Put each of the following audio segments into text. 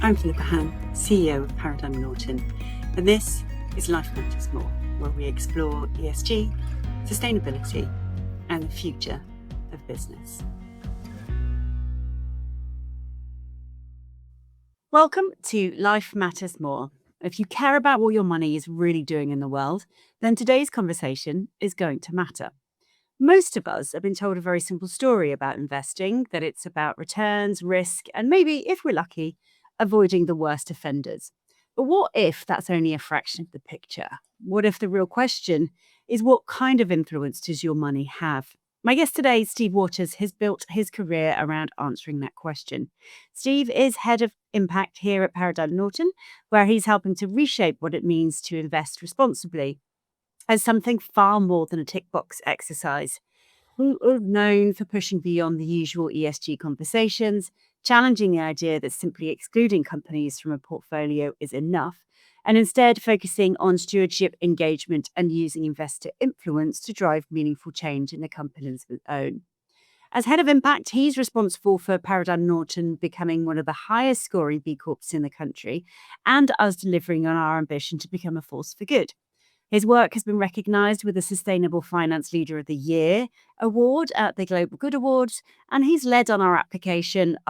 I'm Philippa, CEO of Paradigm Norton, and this is Life Matters More, where we explore ESG, sustainability, and the future of business. Welcome to Life Matters More. If you care about what your money is really doing in the world, then today's conversation is going to matter. Most of us have been told a very simple story about investing, that it's about returns, risk, and maybe, if we're lucky, avoiding the worst offenders. But what if that's only a fraction of the picture? What if the real question is, what kind of influence does your money have? My guest today, Steve Waters, has built his career around answering that question. Steve is head of impact here at Paradigm Norton, where he's helping to reshape what it means to invest responsibly as something far more than a tick box exercise. We are known for pushing beyond the usual ESG conversations, challenging the idea that simply excluding companies from a portfolio is enough, and instead focusing on stewardship, engagement, and using investor influence to drive meaningful change in the companies we own. As head of impact, he's responsible for Paradigm Norton becoming one of the highest scoring B Corps in the country and us delivering on our ambition to become a force for good. His work has been recognised with the Sustainable Finance Leader of the Year award at the Global Good Awards, and he's led on our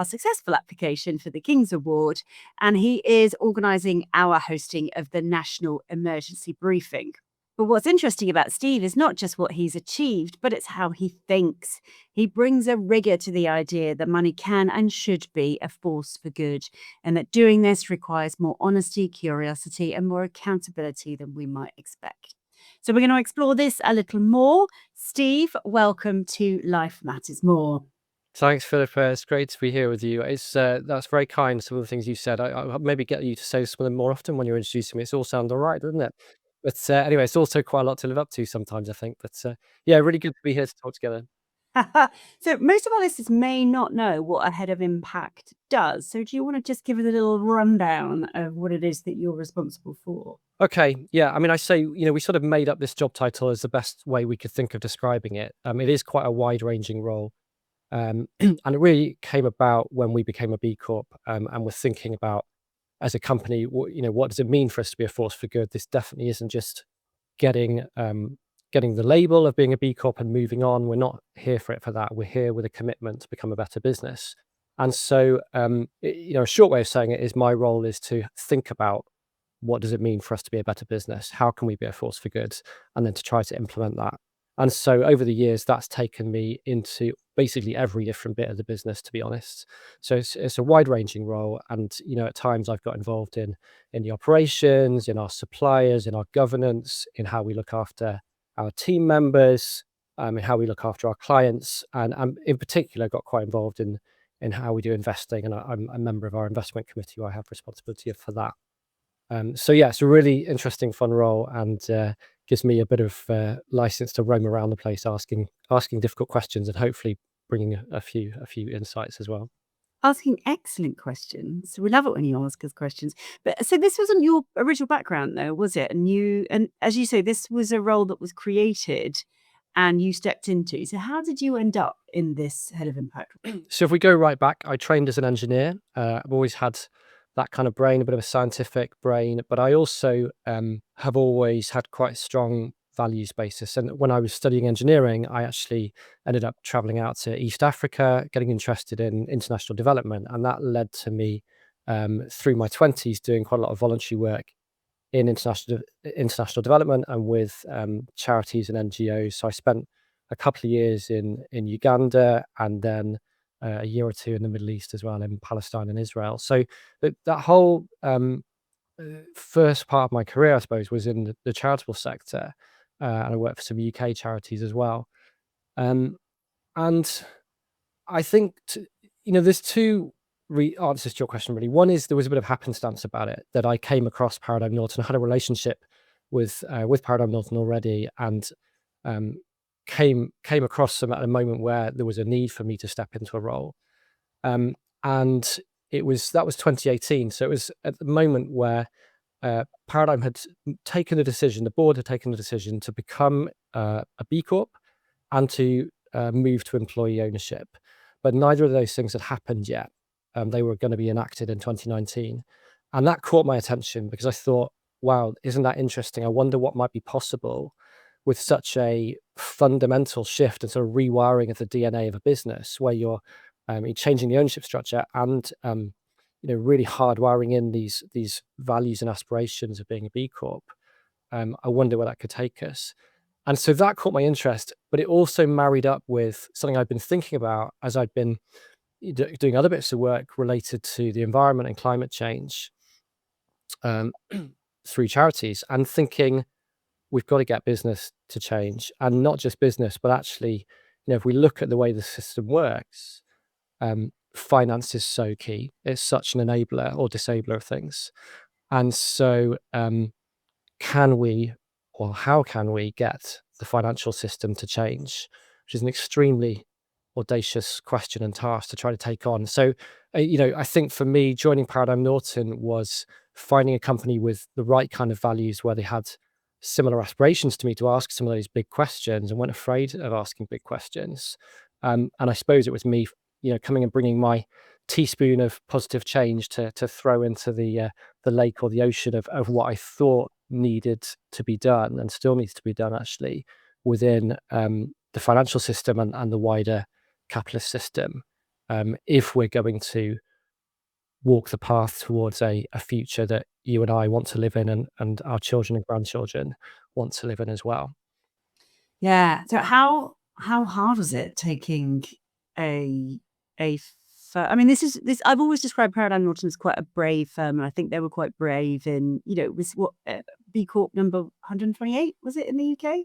successful application for the King's Award, and he is organising our hosting of the National Emergency Briefing. But what's interesting about Steve is not just what he's achieved, but it's how he thinks. He brings a rigour to the idea that money can and should be a force for good, and that doing this requires more honesty, curiosity, and more accountability than we might expect. So we're going to explore this a little more. Steve, welcome to Life Matters More. Thanks, Philippa. It's great to be here with you. It's that's very kind, some of the things you said. I'll maybe get you to say some of them more often when you're introducing me. It's all sound all right, doesn't it? But anyway, it's also quite a lot to live up to sometimes, I think. But yeah, really good to be here to talk together. So most of our listeners may not know what a head of impact does. So do you want to just give us a little rundown of what it is that you're responsible for? Okay, yeah. I mean, I say, we sort of made up this job title as the best way we could think of describing it. It is quite a wide-ranging role. And it really came about when we became a B Corp and we're thinking about, as a company, what does it mean for us to be a force for good? This definitely isn't just getting the label of being a B Corp and moving on. We're not here for that. We're here with a commitment to become a better business. And so, a short way of saying it is my role is to think about what does it mean for us to be a better business? How can we be a force for good? And then to try to implement that. And so over the years, that's taken me into basically every different bit of the business, to be honest. So it's a wide-ranging role. And, at times I've got involved in the operations, in our suppliers, in our governance, in how we look after our team members, in how we look after our clients. And in particular, got quite involved in how we do investing. And I'm a member of our investment committee where I have responsibility for that. So yeah, it's a really interesting, fun role, and gives me a bit of license to roam around the place, asking difficult questions, and hopefully bringing a few insights as well. Asking excellent questions. We love it when you ask us questions. But so this wasn't your original background, though, was it? And as you say, this was a role that was created and you stepped into. So how did you end up in this head of impact? So if we go right back, I trained as an engineer. I've always had that kind of brain, a bit of a scientific brain, but I also have always had quite a strong values basis. And when I was studying engineering, I actually ended up traveling out to East Africa, getting interested in international development. And that led to me through my 20s doing quite a lot of voluntary work in international development and with charities and NGOs. So I spent a couple of years in Uganda, and then a year or two in the Middle East as well, in Palestine and Israel. So that whole first part of my career, I suppose, was in the charitable sector, and I worked for some UK charities as well. And I think there's two answers to your question, really. One is there was a bit of happenstance about it, that I came across Paradigm Norton. I had a relationship with Paradigm Norton already, and came across them at a moment where there was a need for me to step into a role. And that was 2018. So it was at the moment where Paradigm had taken a decision, the board had taken a decision to become a B Corp and to move to employee ownership. But neither of those things had happened yet. they were going to be enacted in 2019, and that caught my attention because I thought, wow, isn't that interesting? I wonder what might be possible with such a fundamental shift and sort of rewiring of the DNA of a business, where you're changing the ownership structure and really hardwiring in these values and aspirations of being a B Corp. I wonder where that could take us. And so that caught my interest, but it also married up with something I'd been thinking about as I'd been doing other bits of work related to the environment and climate change, um, through charities, and thinking we've got to get business to change, and not just business, but actually, if we look at the way the system works, finance is so key. It's such an enabler or disabler of things. And so, can we, or how can we get the financial system to change, which is an extremely audacious question and task to try to take on. So, I think for me, joining Paradigm Norton was finding a company with the right kind of values, where they had similar aspirations to me to ask some of those big questions and weren't afraid of asking big questions. And I suppose it was me, coming and bringing my teaspoon of positive change to throw into the lake or the ocean of what I thought needed to be done, and still needs to be done actually, within the financial system and the wider capitalist system, if we're going to walk the path towards a future that you and I want to live in, and our children and grandchildren want to live in as well. Yeah. So how hard was it taking a I mean, this I've always described Paradigm Norton as quite a brave firm, and I think they were quite brave in, it was what, B Corp number 128, was it, in the UK?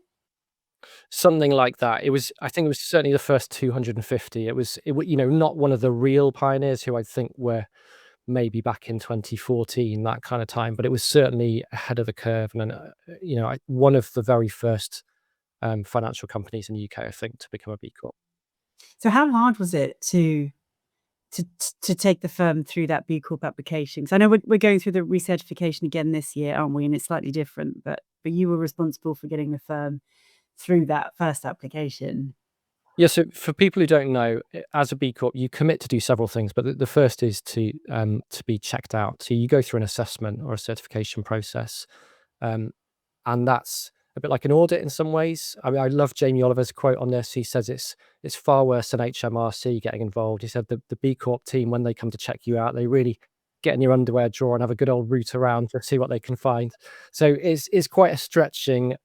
Something like that. I think it was certainly the first 250. Not one of the real pioneers who I think were maybe back in 2014, that kind of time, but it was certainly ahead of the curve, and one of the very first financial companies in the UK, I think, to become a B Corp. So how hard was it to take the firm through that B Corp application? Because I know we're going through the recertification again this year, aren't we? And it's slightly different, but you were responsible for getting the firm through that first application. Yeah, so for people who don't know, as a B Corp, you commit to do several things, but the first is to be checked out. So you go through an assessment or a certification process, um, and that's a bit like an audit in some ways. I mean, I love Jamie Oliver's quote on this. He says it's far worse than HMRC getting involved. He said the B Corp team, when they come to check you out, they really get in your underwear drawer and have a good old root around to see what they can find. So it's quite a stretching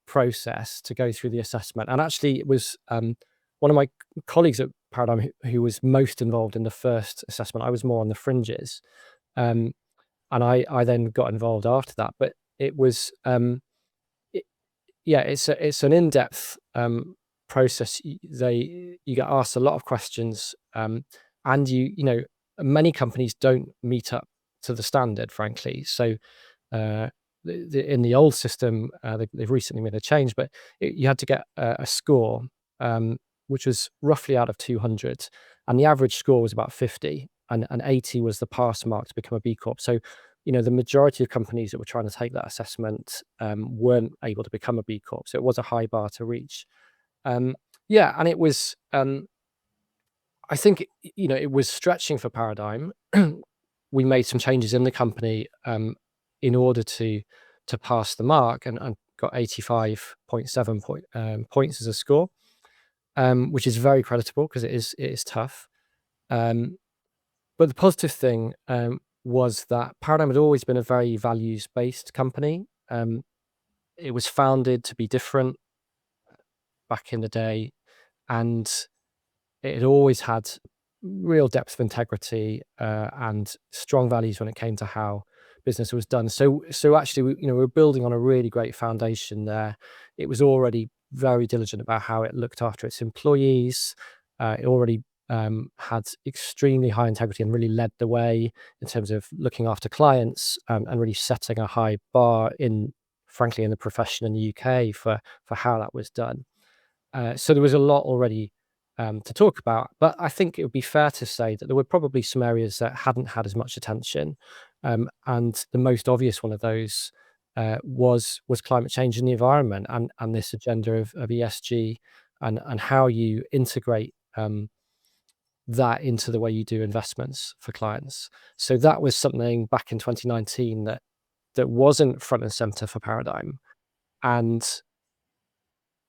process to go through the assessment. And actually, it was one of my colleagues at Paradigm who was most involved in the first assessment. I was more on the fringes, and I then got involved after that. But it was it's an in-depth process. You get asked a lot of questions, and many companies don't meet up to the standard, frankly. So in the old system, they've recently made a change, but you had to get a score, which was roughly out of 200, and the average score was about 50, and 80 was the pass mark to become a B Corp. So the majority of companies that were trying to take that assessment weren't able to become a B Corp. So it was a high bar to reach. Yeah, and it was, I think, it was stretching for Paradigm. We made some changes in the company in order to pass the mark, and got 85.7 points as a score, which is very creditable because it is tough. But the positive thing was that Paradigm had always been a very values-based company. It was founded to be different back in the day, and it had always had real depth of integrity and strong values when it came to how business was done. So actually, we were building on a really great foundation there. It was already very diligent about how it looked after its employees. It already had extremely high integrity and really led the way in terms of looking after clients, and really setting a high bar frankly, in the profession in the UK for how that was done. So there was a lot already to talk about, but I think it would be fair to say that there were probably some areas that hadn't had as much attention, and the most obvious one of those was climate change and the environment, and this agenda of ESG, and how you integrate that into the way you do investments for clients. So that was something back in 2019 that wasn't front and center for Paradigm. And,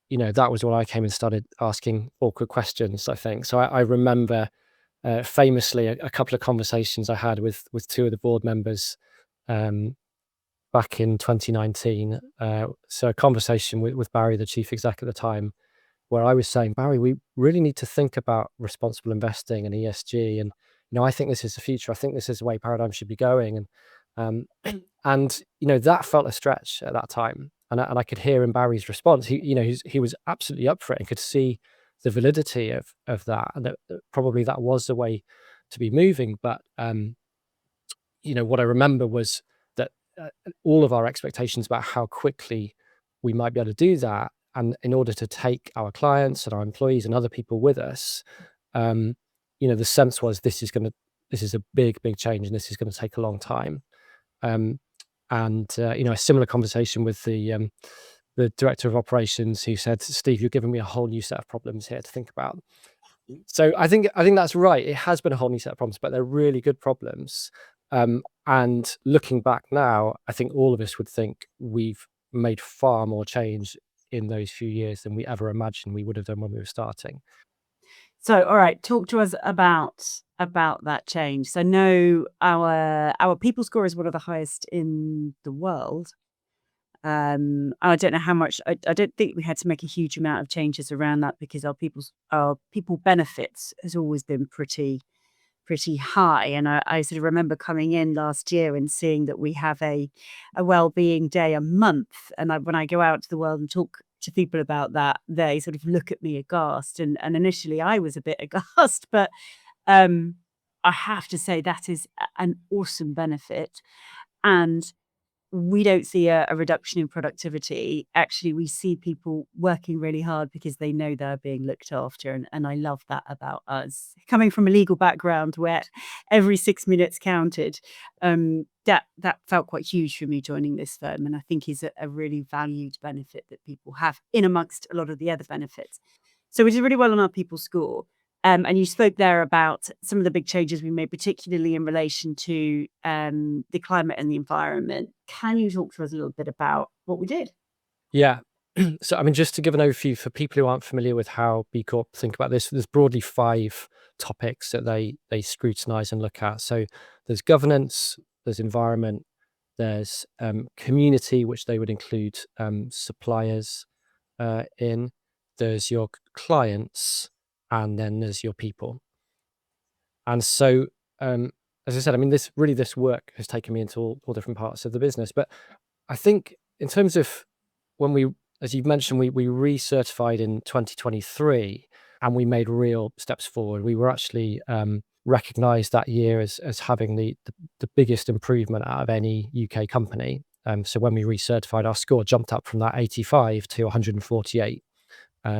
that was when I came and started asking awkward questions, I think. So I remember famously a couple of conversations I had with two of the board members back in 2019. So a conversation with Barry, the chief exec at the time, where I was saying, Barry, we really need to think about responsible investing and ESG. And, I think this is the future. I think this is the way Paradigm should be going. And, that felt a stretch at that time. And I could hear in Barry's response, he was absolutely up for it and could see the validity of that. And that probably that was the way to be moving. But, what I remember was that all of our expectations about how quickly we might be able to do that, and in order to take our clients and our employees and other people with us, the sense was this is a big change, and this is going to take a long time. A similar conversation with the director of operations, who said, Steve, you're giving me a whole new set of problems here to think about. So I think that's right. It has been a whole new set of problems, but they're really good problems. And looking back now, I think all of us would think we've made far more change in those few years than we ever imagined we would have done when we were starting. So, all right, talk to us about that change. So, no, our people score is one of the highest in the world. I don't know how much. I don't think we had to make a huge amount of changes around that, because our people benefits has always been pretty high. And I sort of remember coming in last year and seeing that we have a well-being day a month. And when I go out to the world and talk to people about that, they sort of look at me aghast. And initially I was a bit aghast, but I have to say that is an awesome benefit. And we don't see a reduction in productivity. Actually, we see people working really hard because they know they're being looked after. And I love that about us. Coming from a legal background where every 6 minutes counted, that felt quite huge for me joining this firm. And I think is a really valued benefit that people have in amongst a lot of the other benefits. So we did really well on our people score. And you spoke there about some of the big changes we made, particularly in relation to the climate and the environment. Can you talk to us a little bit about what we did? Yeah. So, I mean, just to give an overview for people who aren't familiar with how B Corp think about this, there's broadly 5 topics that they scrutinize and look at. So there's governance, there's environment, there's community, which they would include suppliers in, there's your clients, and then there's your people. And so, as I said, I mean, this work has taken me into all different parts of the business. But I think in terms of when we, as you've mentioned, we recertified in 2023, and we made real steps forward. We were actually recognized that year as having the biggest improvement out of any UK company. So when we recertified, our score jumped up from that 85 to 148.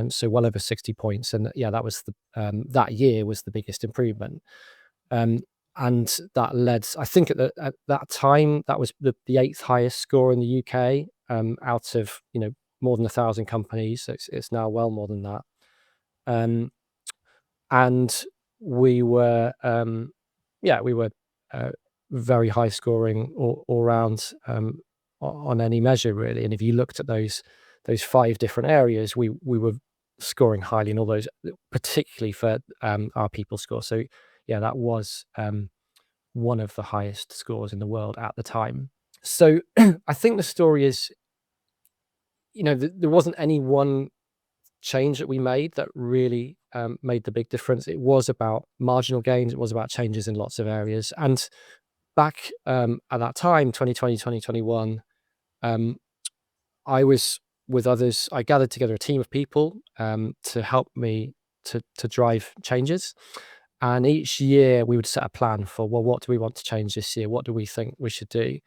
So well over 60 points. And yeah, that was that year was the biggest improvement. And that led, I think at that time, that was the 8th highest score in the UK out of, more than 1,000 companies. So it's now well more than that. And we were, very high scoring all round on any measure, really. And if you looked at those 5 different areas, we were scoring highly in all those, particularly for our people score. So yeah, that was one of the highest scores in the world at the time. So I think the story is, there wasn't any one change that we made that really made the big difference. It was about marginal gains. It was about changes in lots of areas. And back at that time, 2020, 2021, I was with others. I gathered together a team of people to help me to drive changes. And each year we would set a plan for, well, what do we want to change this year? What do we think we should do?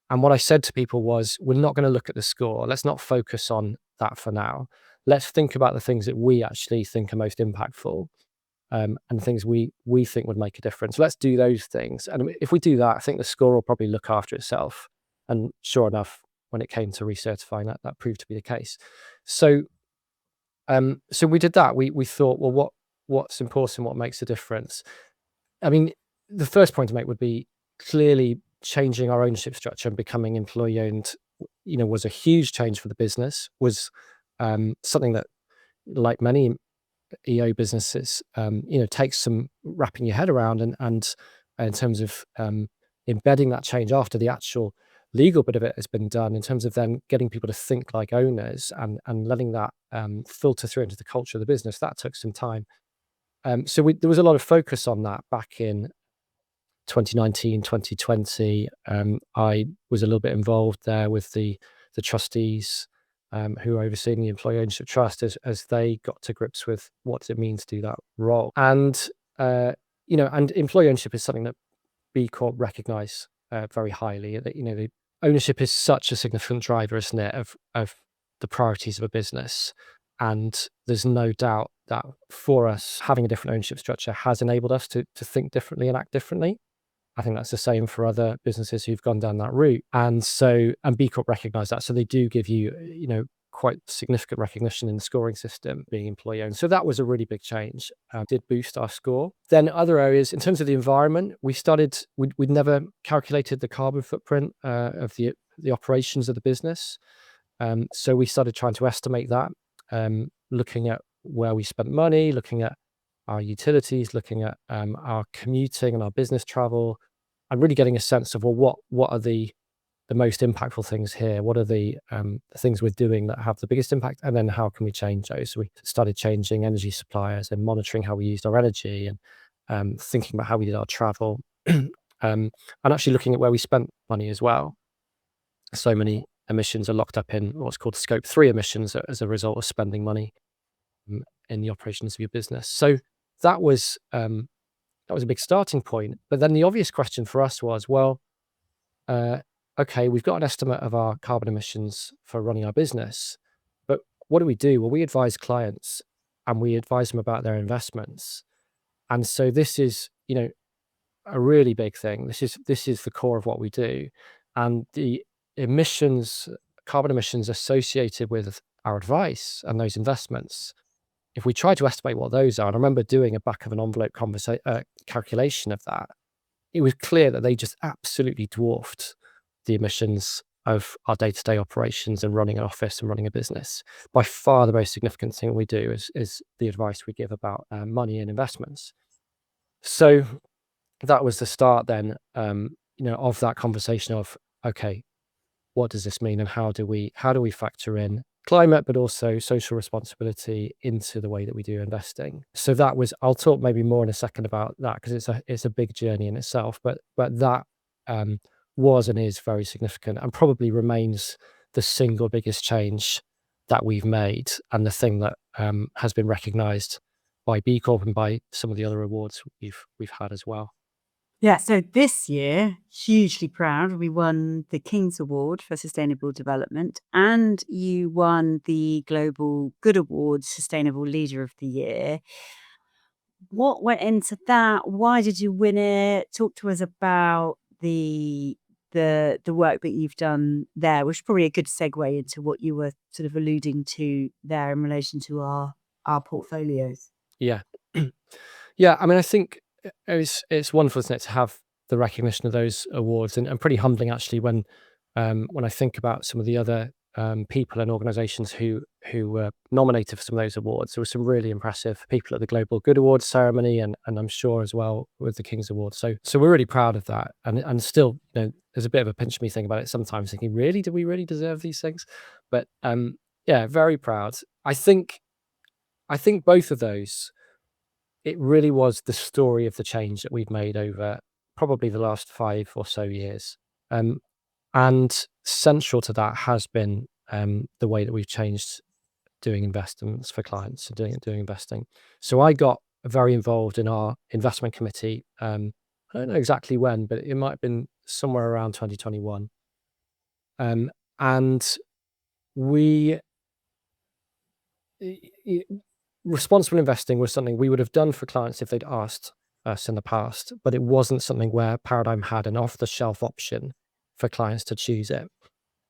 And what I said to people was, we're not going to look at the score. Let's not focus on that for now. Let's think about the things that we actually think are most impactful and things we think would make a difference. Let's do those things. And if we do that, I think the score will probably look after itself. And sure enough, when it came to recertifying, that proved to be the case. So we did that. We thought, well, what's important, what makes a difference. I mean, the first point to make would be clearly changing our ownership structure and becoming employee owned, was a huge change for the business, was something that, like many EO businesses, takes some wrapping your head around, and in terms of embedding that change after the actual legal bit of it has been done, in terms of then getting people to think like owners and letting that filter through into the culture of the business. That took some time. So there was a lot of focus on that back in 2019, 2020. I was a little bit involved there with the trustees who are overseeing the employee ownership trust as they got to grips with what does it mean to do that role. And and employee ownership is something that B Corp recognise very highly. That the ownership is such a significant driver, isn't it, of the priorities of a business. And there's no doubt that for us, having a different ownership structure has enabled us to think differently and act differently. I think that's the same for other businesses who've gone down that route. And B Corp recognise that. So they do give you, quite significant recognition in the scoring system being employee owned. So that was a really big change. Did boost our score. Then other areas, in terms of the environment, we'd never calculated the carbon footprint of the operations of the business. So we started trying to estimate that, looking at where we spent money, looking at our utilities, looking at our commuting and our business travel, and really getting a sense of, well, what are the most impactful things here? What are the things we're doing that have the biggest impact? And then how can we change those? So we started changing energy suppliers and monitoring how we used our energy, and thinking about how we did our travel, and actually looking at where we spent money as well. So many emissions are locked up in what's called scope 3 emissions as a result of spending money in the operations of your business. So that was a big starting point. But then the obvious question for us was, well, okay, we've got an estimate of our carbon emissions for running our business, but what do we do? Well, we advise clients and we advise them about their investments. And so this is, a really big thing. This is the core of what we do. And the carbon emissions associated with our advice and those investments, if we try to estimate what those are, and I remember doing a back of an envelope calculation of that, it was clear that they just absolutely dwarfed the emissions of our day-to-day operations and running an office and running a business. By far, the most significant thing we do is the advice we give about money and investments. So that was the start then, of that conversation of, okay, what does this mean, and how do we factor in climate, but also social responsibility into the way that we do investing? So that was, I'll talk maybe more in a second about that, because it's a big journey in itself, but that was and is very significant, and probably remains the single biggest change that we've made, and the thing that has been recognised by B Corp and by some of the other awards we've had as well. Yeah, so this year, hugely proud, we won the King's Award for Sustainable Development, and you won the Global Good Award Sustainable Leader of the Year. What went into that? Why did you win it? Talk to us about the work that you've done there, which is probably a good segue into what you were sort of alluding to there in relation to our portfolios. Yeah. Yeah, I mean, I think it's wonderful, isn't it, to have the recognition of those awards, and pretty humbling actually when I think about some of the other people and organisations who were nominated for some of those awards. There were some really impressive people at the Global Good Awards ceremony, and I'm sure as well with the King's Award. So we're really proud of that, and still, there's a bit of a pinch me thing about it sometimes, thinking, really, do we really deserve these things? But yeah, very proud. I think both of those, it really was the story of the change that we've made over probably the last 5 or so years. And central to that has been the way that we've changed doing investments for clients and doing investing. So I got very involved in our investment committee. I don't know exactly when, but it might have been somewhere around 2021. And we responsible investing was something we would have done for clients if they'd asked us in the past, but it wasn't something where Paradigm had an off-the-shelf option for clients to choose it.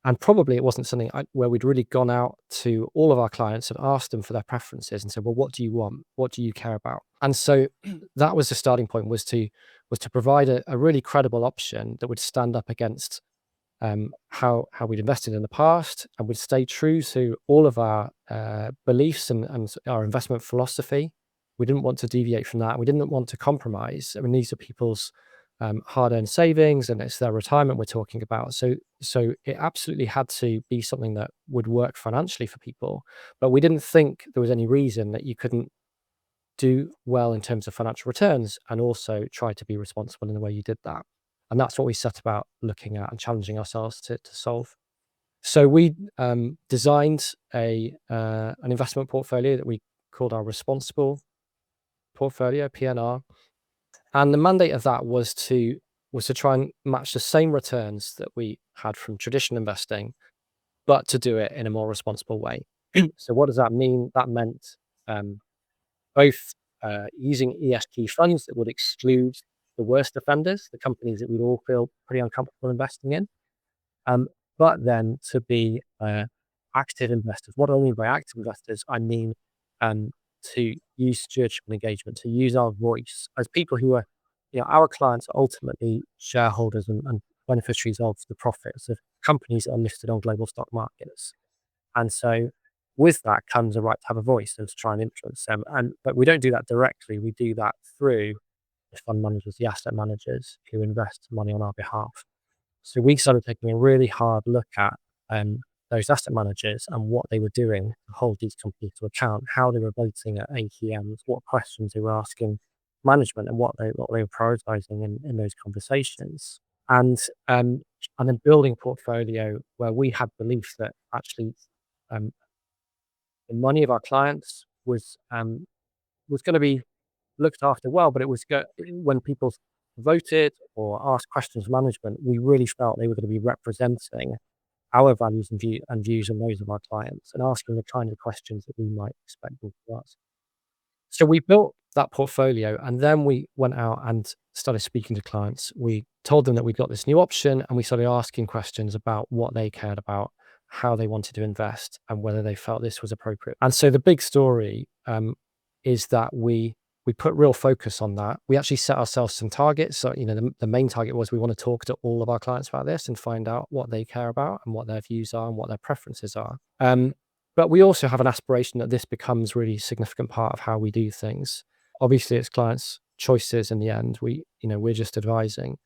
And probably it wasn't something where we'd really gone out to all of our clients and asked them for their preferences and said, well, what do you want? What do you care about? And so that was the starting point, was to provide a really credible option that would stand up against how we'd invested in the past, and would stay true to all of our beliefs and our investment philosophy. We didn't want to deviate from that. We didn't want to compromise. I mean, these are people's hard-earned savings, and it's their retirement we're talking about. So it absolutely had to be something that would work financially for people. But we didn't think there was any reason that you couldn't do well in terms of financial returns and also try to be responsible in the way you did that. And that's what we set about looking at and challenging ourselves to solve. So we designed an investment portfolio that we called our responsible portfolio, PNR. And the mandate of that was to try and match the same returns that we had from traditional investing, but to do it in a more responsible way. So what does that mean? That meant both using ESG funds that would exclude the worst offenders, the companies that we'd all feel pretty uncomfortable investing in, but then to be active investors. What I mean by active investors, I mean to use stewardship and engagement, to use our voice as people who are, our clients are ultimately shareholders and beneficiaries of the profits of companies that are listed on global stock markets. And so with that comes a right to have a voice and to try and influence them. But we don't do that directly. We do that through the fund managers, the asset managers who invest money on our behalf. So we started taking a really hard look at those asset managers and what they were doing to hold these companies to account, how they were voting at AGMs, what questions they were asking management, and what they were prioritizing in those conversations. And then building a portfolio where we had belief that actually um, the money of our clients was going to be looked after well, but it was when people voted or asked questions of management, we really felt they were going to be representing our values and views and those of our clients, and asking the kind of questions that we might expect them to ask. So we built that portfolio, and then we went out and started speaking to clients. We told them that we'd got this new option, and we started asking questions about what they cared about, how they wanted to invest, and whether they felt this was appropriate. And so the big story is that we put real focus on that. We actually set ourselves some targets. So, the main target was we want to talk to all of our clients about this and find out what they care about and what their views are and what their preferences are. But we also have an aspiration that this becomes really a significant part of how we do things. Obviously, it's clients' choices in the end. We're just advising.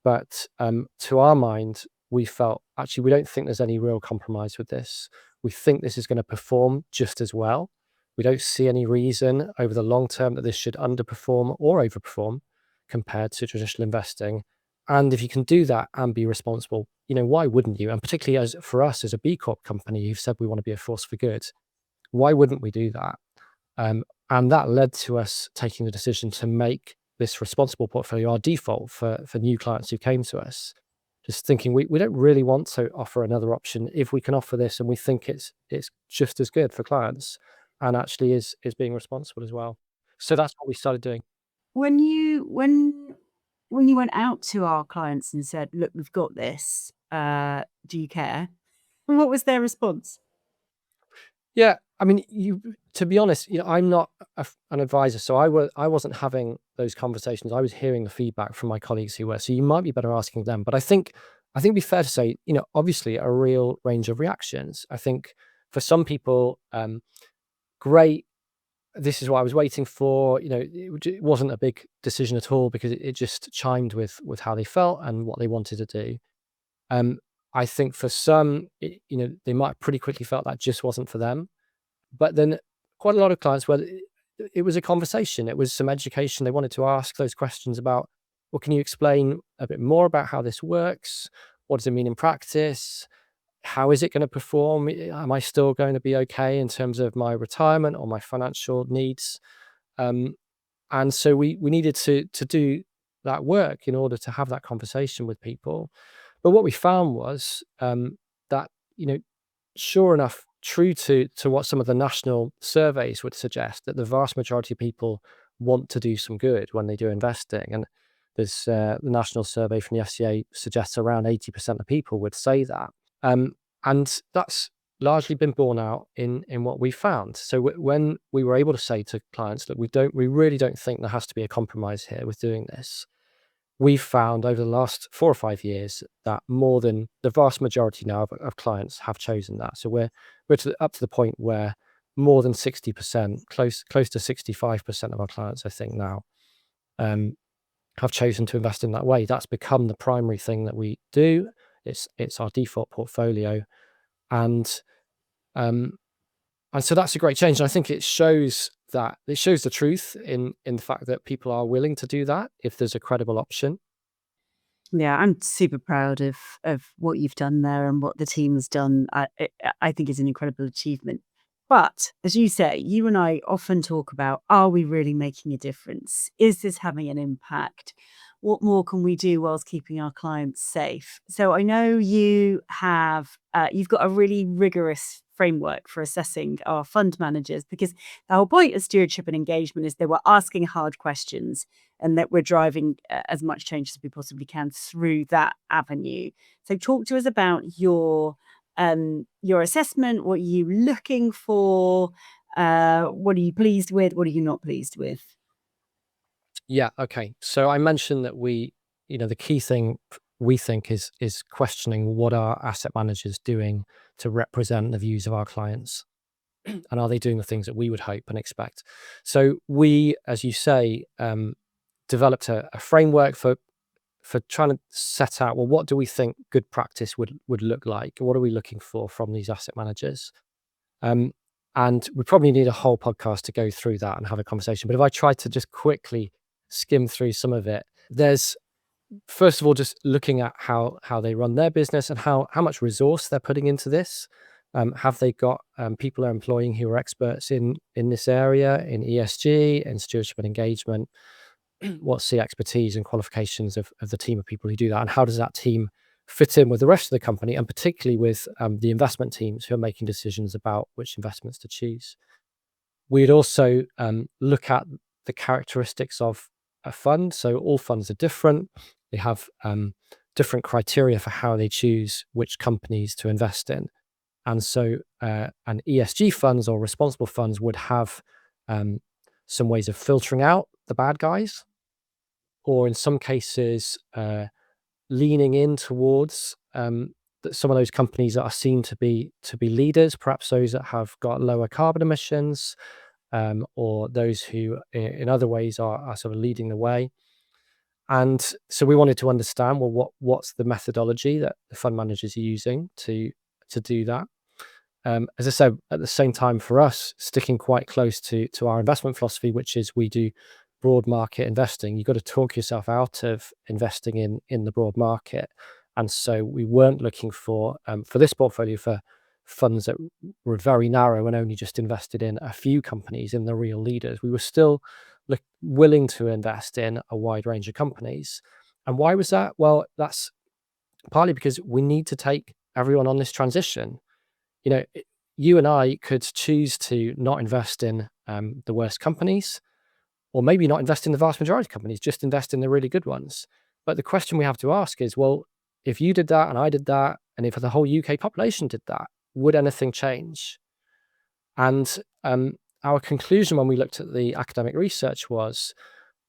But to our mind, we felt, actually, we don't think there's any real compromise with this. We think this is going to perform just as well. We don't see any reason over the long term that this should underperform or overperform compared to traditional investing. And if you can do that and be responsible, why wouldn't you? And particularly for us as a B Corp company who've said we want to be a force for good, why wouldn't we do that? And that led to us taking the decision to make this responsible portfolio our default for new clients who came to us. Just thinking we don't really want to offer another option if we can offer this and we think it's just as good for clients and actually is being responsible as well. So that's what we started doing. When you went out to our clients and said, "Look, we've got this. Do you care?" What was their response? Yeah, I mean, to be honest, I'm not an advisor, so I wasn't having those conversations. I was hearing the feedback from my colleagues who were. So you might be better asking them. But I think it'd be fair to say, obviously a real range of reactions. I think for some people, great. This is what I was waiting for. It wasn't a big decision at all because it just chimed with how they felt and what they wanted to do. I think for some, they might pretty quickly felt that just wasn't for them. But then quite a lot of clients where it was a conversation, it was some education. They wanted to ask those questions about, well, can you explain a bit more about how this works? What does it mean in practice? How is it going to perform? Am I still going to be okay in terms of my retirement or my financial needs? And so we needed to do that work in order to have that conversation with people. But what we found was that, sure enough, true to what some of the national surveys would suggest, that the vast majority of people want to do some good when they do investing. And there's the national survey from the FCA suggests around 80% of people would say that. And that's largely been borne out in what we found. So when we were able to say to clients, look, we really don't think there has to be a compromise here with doing this, we've found over the last 4 or 5 years that more than the vast majority now of clients have chosen that. So we're up to the point where more than 60%, close to 65% of our clients, I think now, have chosen to invest in that way. That's become the primary thing that we do. It's our default portfolio, and um, so that's a great change. And I think it shows the truth in the fact that people are willing to do that if there's a credible option. Yeah, I'm super proud of what you've done there and what the team's done. I think is an incredible achievement. But as you say, you and I often talk about, are we really making a difference? Is this having an impact? What more can we do whilst keeping our clients safe? So I know you've got a really rigorous framework for assessing our fund managers, because the whole point of stewardship and engagement is that we're asking hard questions and that we're driving as much change as we possibly can through that avenue. So talk to us about your assessment. What are you looking for? What are you pleased with? What are you not pleased with? Yeah. Okay. So I mentioned that the key thing we think is questioning what are asset managers doing to represent the views of our clients, and are they doing the things that we would hope and expect? So we, as you say, developed a framework for trying to set out, well, what do we think good practice would look like? What are we looking for from these asset managers? Um, and we probably need a whole podcast to go through that and have a conversation. But if I try to just quickly skim through some of it, there's first of all just looking at how they run their business and how much resource they're putting into this. Have they got people they're employing who are experts in this area, in ESG, in stewardship and engagement? What's the expertise and qualifications of the team of people who do that, and how does that team fit in with the rest of the company, and particularly with the investment teams who are making decisions about which investments to choose? We'd also look at the characteristics of a fund. So all funds are different. They have different criteria for how they choose which companies to invest in. And so an ESG funds or responsible funds would have some ways of filtering out the bad guys, or in some cases, leaning in towards some of those companies that are seen to be leaders, perhaps those that have got lower carbon emissions, or those who, in other ways, are sort of leading the way. And so we wanted to understand, well, what's the methodology that the fund managers are using to do that. As I said, at the same time, for us, sticking quite close to our investment philosophy, which is we do broad market investing. You've got to talk yourself out of investing in the broad market. And so we weren't looking for this portfolio for funds that were very narrow and only just invested in a few companies, in the real leaders. We were still willing to invest in a wide range of companies. And why was that? Well, that's partly because we need to take everyone on this transition. You and I could choose to not invest in the worst companies, or maybe not invest in the vast majority of companies, just invest in the really good ones. But the question we have to ask is, well, if you did that and I did that, and if the whole UK population did that, would anything change? And our conclusion when we looked at the academic research was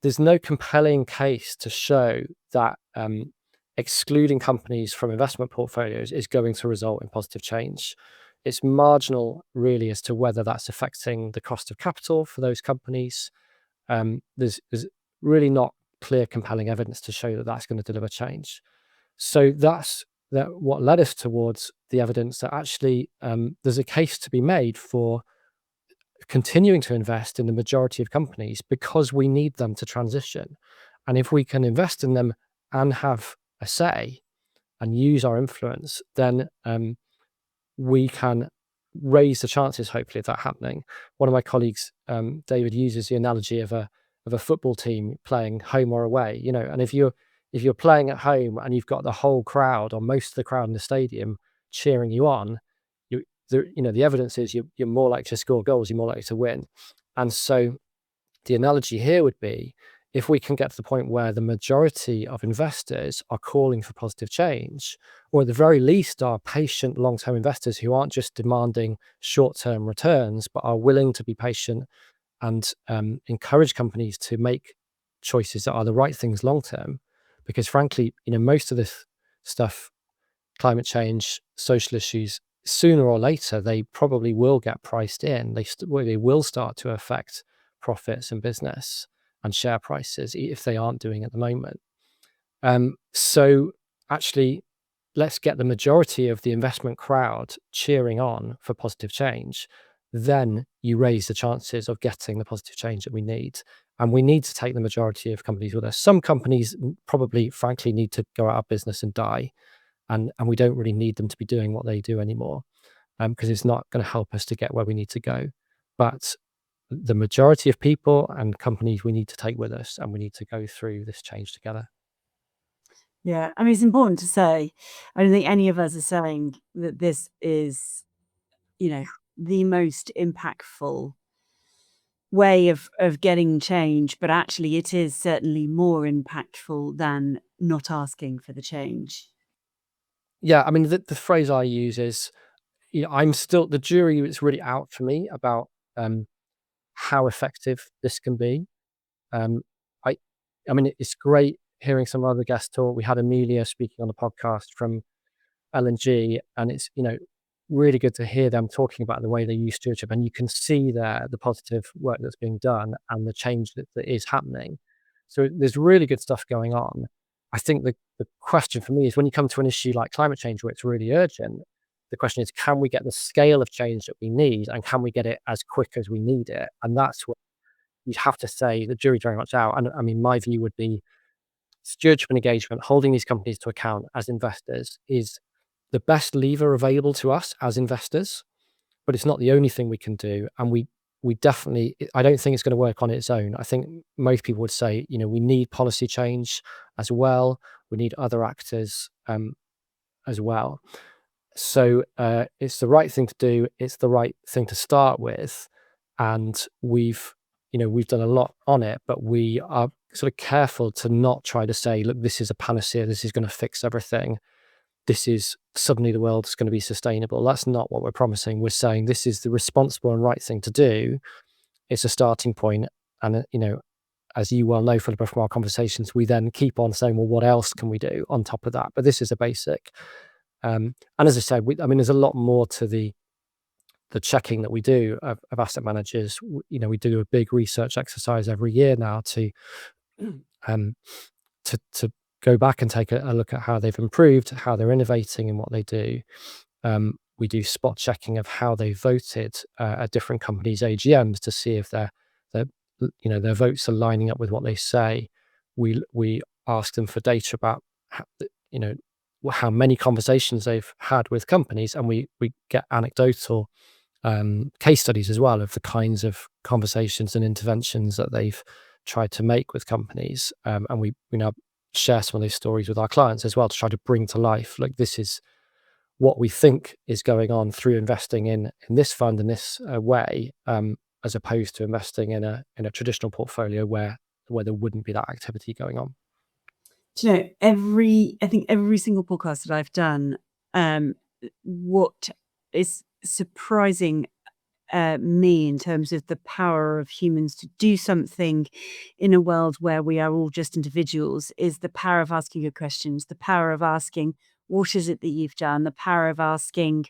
there's no compelling case to show that excluding companies from investment portfolios is going to result in positive change. It's marginal, really, as to whether that's affecting the cost of capital for those companies. There's really not clear, compelling evidence to show that that's going to deliver change. So that's what led us towards the evidence that actually there's a case to be made for continuing to invest in the majority of companies because we need them to transition. And if we can invest in them and have a say and use our influence, then we can raise the chances, hopefully, of that happening. One of my colleagues, David, uses the analogy of a football team playing home or away. And if you're playing at home and you've got the whole crowd or most of the crowd in the stadium cheering you on, the evidence is you're more likely to score goals, you're more likely to win. And so the analogy here would be, if we can get to the point where the majority of investors are calling for positive change, or at the very least are patient long-term investors who aren't just demanding short-term returns, but are willing to be patient and encourage companies to make choices that are the right things long-term. Because frankly, most of this stuff, climate change, social issues, sooner or later, they probably will get priced in. They will start to affect profits and business and share prices if they aren't doing at the moment. So actually, let's get the majority of the investment crowd cheering on for positive change. Then you raise the chances of getting the positive change that we need. And we need to take the majority of companies with us. Some companies probably, frankly, need to go out of business and die. And we don't really need them to be doing what they do anymore, because it's not going to help us to get where we need to go. But the majority of people and companies we need to take with us, and we need to go through this change together. Yeah, I mean, it's important to say, I don't think any of us are saying that this is, the most impactful way of getting change, but actually it is certainly more impactful than not asking for the change. Yeah, I mean, the phrase I use is, I'm still, the jury is really out for me about how effective this can be. Um, I, I mean, it's great hearing some other guests talk. We had Amelia speaking on the podcast from LNG, and it's really good to hear them talking about the way they use stewardship, and you can see there the positive work that's being done and the change that is happening. So there's really good stuff going on. I think the question for me is, when you come to an issue like climate change where it's really urgent, the question is, can we get the scale of change that we need, and can we get it as quick as we need it? And that's what you'd have to say the jury's very much out. And I mean, my view would be stewardship and engagement, holding these companies to account as investors, is the best lever available to us as investors, but it's not the only thing we can do. And we definitely, I don't think it's going to work on its own. I think most people would say, we need policy change as well. We need other actors as well. So it's the right thing to do. It's the right thing to start with, and we've done a lot on it, but we are sort of careful to not try to say, look, this is a panacea. This is going to fix everything. This is suddenly the world's going to be sustainable. That's not what we're promising. We're saying this is the responsible and right thing to do. It's a starting point, and as you well know, Philippa, from our conversations, we then keep on saying, well, what else can we do on top of that? But this is a basic. And as I said, there's a lot more to the checking that we do of asset managers. We do a big research exercise every year now to go back and take a look at how they've improved, how they're innovating in what they do. We do spot checking of how they voted at different companies' AGMs to see if their votes are lining up with what they say. We ask them for data about how many conversations they've had with companies, and we get anecdotal case studies as well of the kinds of conversations and interventions that they've tried to make with companies. And we now share some of those stories with our clients as well to try to bring to life, like, this is what we think is going on through investing in this fund in this way, as opposed to investing in a traditional portfolio where there wouldn't be that activity going on. I think every single podcast that I've done, what is surprising me in terms of the power of humans to do something in a world where we are all just individuals is the power of asking good questions, the power of asking, what is it that you've done? The power of asking,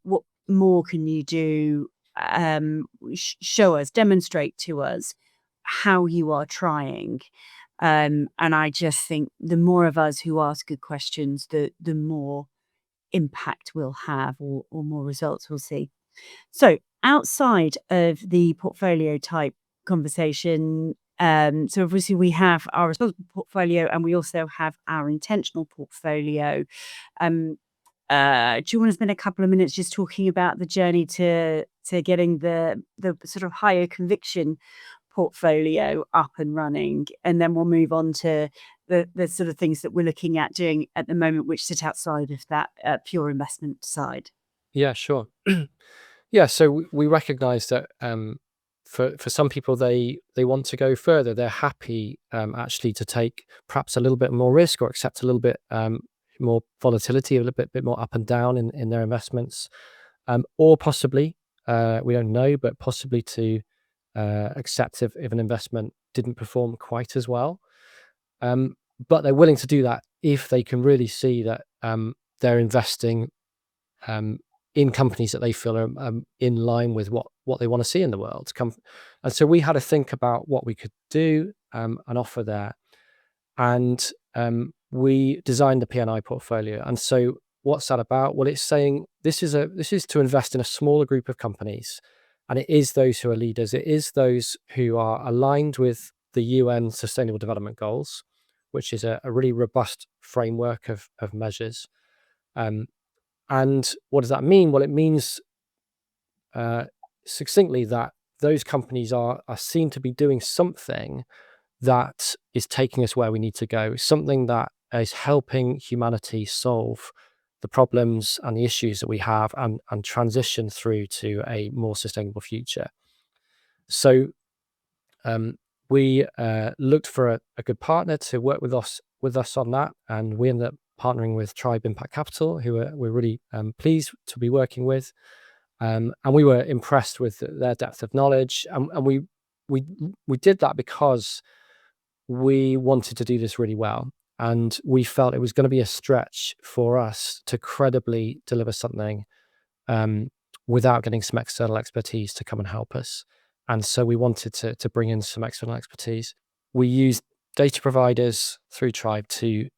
what more can you do? Show us, demonstrate to us how you are trying. And I just think the more of us who ask good questions, the more impact we'll have, or more results we'll see. So outside of the portfolio type conversation, so obviously we have our responsible portfolio and we also have our intentional portfolio. Do you want to spend a couple of minutes just talking about the journey to getting the sort of higher conviction portfolio up and running, and then we'll move on to the sort of things that we're looking at doing at the moment, which sit outside of that pure investment side? Yeah, sure. Yeah, so we recognize that for some people, they want to go further. They're happy actually to take perhaps a little bit more risk or accept a little bit more volatility, a little bit more up and down in their investments, or possibly we don't know, but possibly to accept if an investment didn't perform quite as well. But they're willing to do that if they can really see that they're investing in companies that they feel are in line with what they want to see in the world. And so we had to think about what we could do and offer there. And we designed the P&I portfolio. And so what's that about? Well, it's saying this is to invest in a smaller group of companies. And it is those who are leaders. It is those who are aligned with the UN Sustainable Development Goals, which is a really robust framework of measures. And what does that mean? Well, it means succinctly that those companies are seen to be doing something that is taking us where we need to go, something that is helping humanity solve the problems and the issues that we have and transition through to a more sustainable future. So we looked for a good partner to work with us on that, and we ended up partnering with Tribe Impact Capital, who we're really pleased to be working with, and we were impressed with their depth of knowledge, and we did that because we wanted to do this really well, and we felt it was going to be a stretch for us to credibly deliver something without getting some external expertise to come and help us. And so we wanted to bring in some external expertise. We used data providers through Tribe to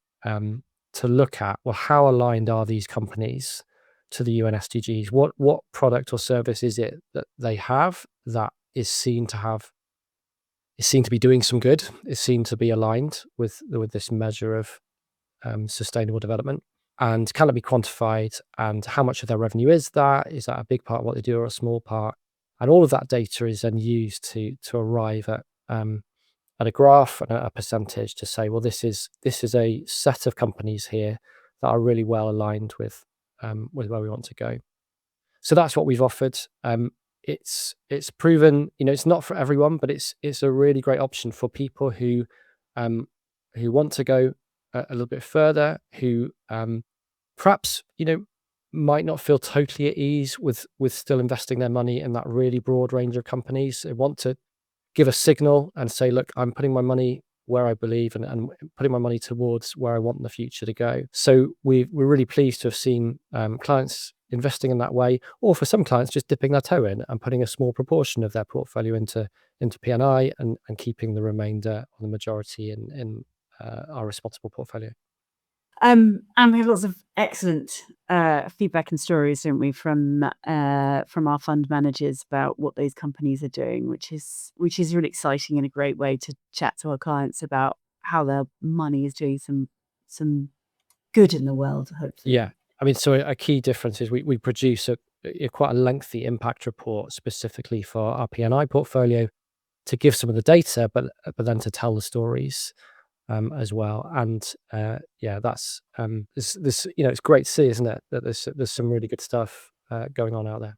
look at, well, how aligned are these companies to the UN SDGs? What product or service is it that they have that is seen to be doing some good, is seen to be aligned with this measure of sustainable development? And can it be quantified? And how much of their revenue is that? Is that a big part of what they do or a small part? And all of that data is then used to arrive at a graph and a percentage to say, well, this is a set of companies here that are really well aligned with where we want to go. So that's what we've offered. It's proven, it's not for everyone, but it's a really great option for people who want to go a little bit further, who perhaps might not feel totally at ease with still investing their money in that really broad range of companies. They want to give a signal and say, look, I'm putting my money where I believe and putting my money towards where I want in the future to go. So we're really pleased to have seen clients investing in that way, or for some clients just dipping their toe in and putting a small proportion of their portfolio into P&I and keeping the remainder or the majority in our responsible portfolio. And we have lots of excellent feedback and stories, don't we, from our fund managers about what those companies are doing, which is really exciting and a great way to chat to our clients about how their money is doing some good in the world, hopefully. Yeah, I mean, so a key difference is we produce quite a lengthy impact report specifically for our P&I portfolio to give some of the data, but then to tell the stories as well. And yeah, that's this it's great to see, isn't it, that there's some really good stuff going on out there.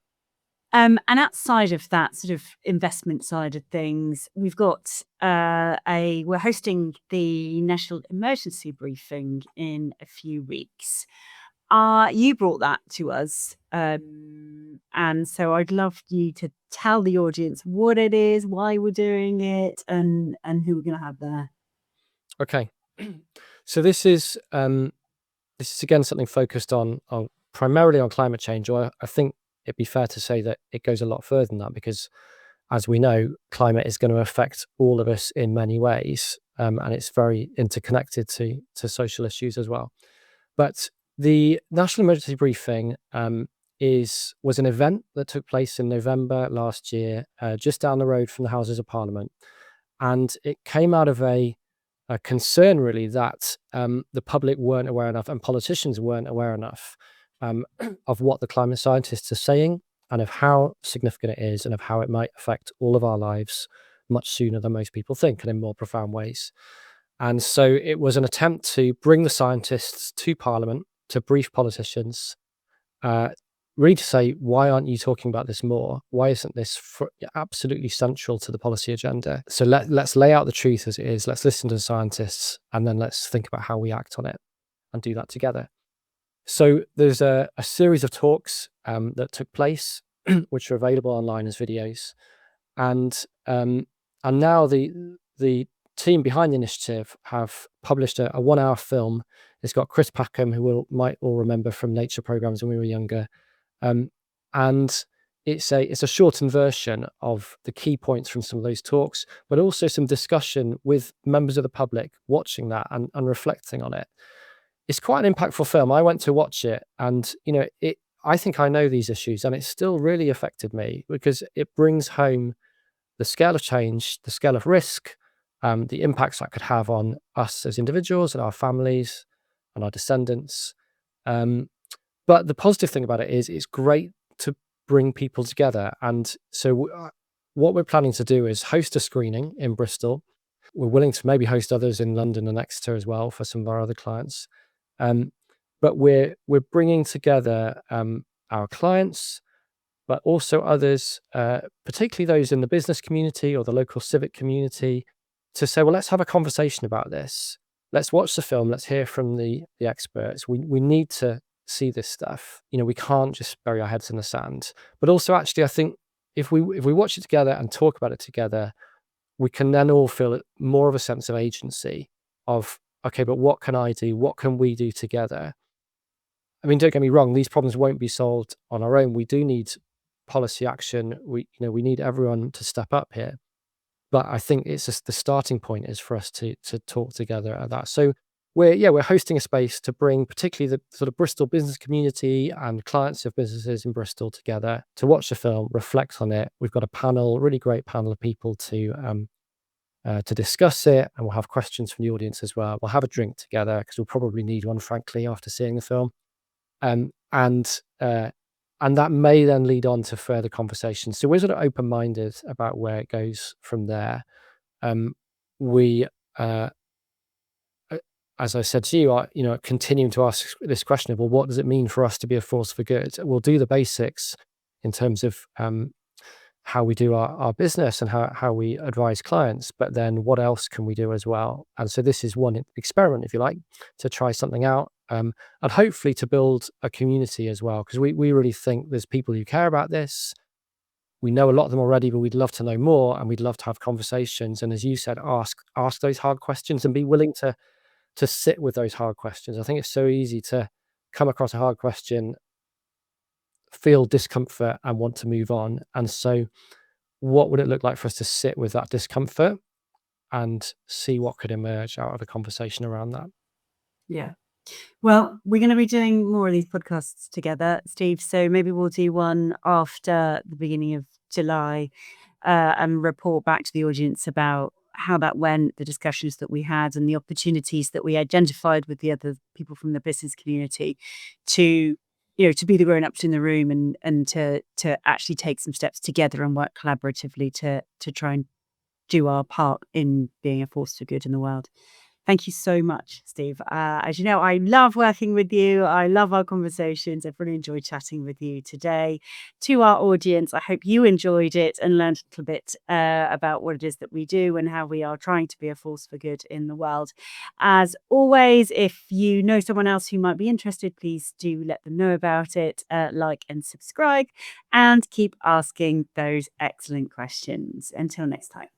And outside of that sort of investment side of things, we've got we're hosting the National Emergency Briefing in a few weeks. You brought that to us, and so I'd love you to tell the audience what it is, why we're doing it, and who we're going to have there. Okay, so this is again something focused on primarily on climate change, or I think it'd be fair to say that it goes a lot further than that, because as we know, climate is going to affect all of us in many ways, and it's very interconnected to social issues as well. But the National Emergency Briefing was an event that took place in November last year, just down the road from the Houses of Parliament, and it came out of a concern really that the public weren't aware enough and politicians weren't aware enough of what the climate scientists are saying and of how significant it is and of how it might affect all of our lives much sooner than most people think and in more profound ways. And so it was an attempt to bring the scientists to Parliament to brief politicians really to say, why aren't you talking about this more? Why isn't this absolutely central to the policy agenda? So let's lay out the truth as it is. Let's listen to the scientists, and then let's think about how we act on it and do that together. So there's a series of talks that took place, which are available online as videos, and now the team behind the initiative have published a 1-hour film. It's got Chris Packham, who might all remember from nature programs when we were younger, and it's a shortened version of the key points from some of those talks, but also some discussion with members of the public watching that and reflecting on it. It's quite an impactful film. I went to watch it, and I think I know these issues, and it still really affected me because it brings home the scale of change, the scale of risk, the impacts that could have on us as individuals and our families and our descendants. But the positive thing about it is it's great to bring people together. And so what we're planning to do is host a screening in Bristol. We're willing to maybe host others in London and Exeter as well for some of our other clients. But we're bringing together our clients, but also others, particularly those in the business community or the local civic community, to say, well, let's have a conversation about this. Let's watch the film. Let's hear from the experts. We need to see this stuff. We can't just bury our heads in the sand. But also, actually, I think if we watch it together and talk about it together, we can then all feel more of a sense of agency of, okay, but what can I do? What can we do together? I mean, don't get me wrong, these problems won't be solved on our own. We do need policy action. We need everyone to step up here. But I think it's just the starting point is for us to talk together at that. So we're hosting a space to bring particularly the sort of Bristol business community and clients of businesses in Bristol together to watch the film, reflect on it. We've got a really great panel of people to discuss it, and we'll have questions from the audience as well. We'll have a drink together because we'll probably need one, frankly, after seeing the film. And that may then lead on to further conversations. So we're sort of open-minded about where it goes from there. We, as I said to you, are continuing to ask this question of, well, what does it mean for us to be a force for good? We'll do the basics in terms of how we do our business and how we advise clients, but then what else can we do as well? And so this is one experiment, if you like, to try something out, and hopefully to build a community as well, because we really think there's people who care about this. We know a lot of them already, but we'd love to know more, and we'd love to have conversations. And as you said, ask those hard questions and be willing to sit with those hard questions. I think it's so easy to come across a hard question, feel discomfort and want to move on. And so what would it look like for us to sit with that discomfort and see what could emerge out of a conversation around that? Yeah. Well, we're going to be doing more of these podcasts together, Steve. So maybe we'll do one after the beginning of July and report back to the audience about how that went, the discussions that we had, and the opportunities that we identified with the other people from the business community to be the grown-ups in the room and to actually take some steps together and work collaboratively to try and do our part in being a force for good in the world. Thank you so much, Steve. As you know, I love working with you. I love our conversations. I've really enjoyed chatting with you today. To our audience, I hope you enjoyed it and learned a little bit about what it is that we do and how we are trying to be a force for good in the world. As always, if you know someone else who might be interested, please do let them know about it, like and subscribe, and keep asking those excellent questions. Until next time.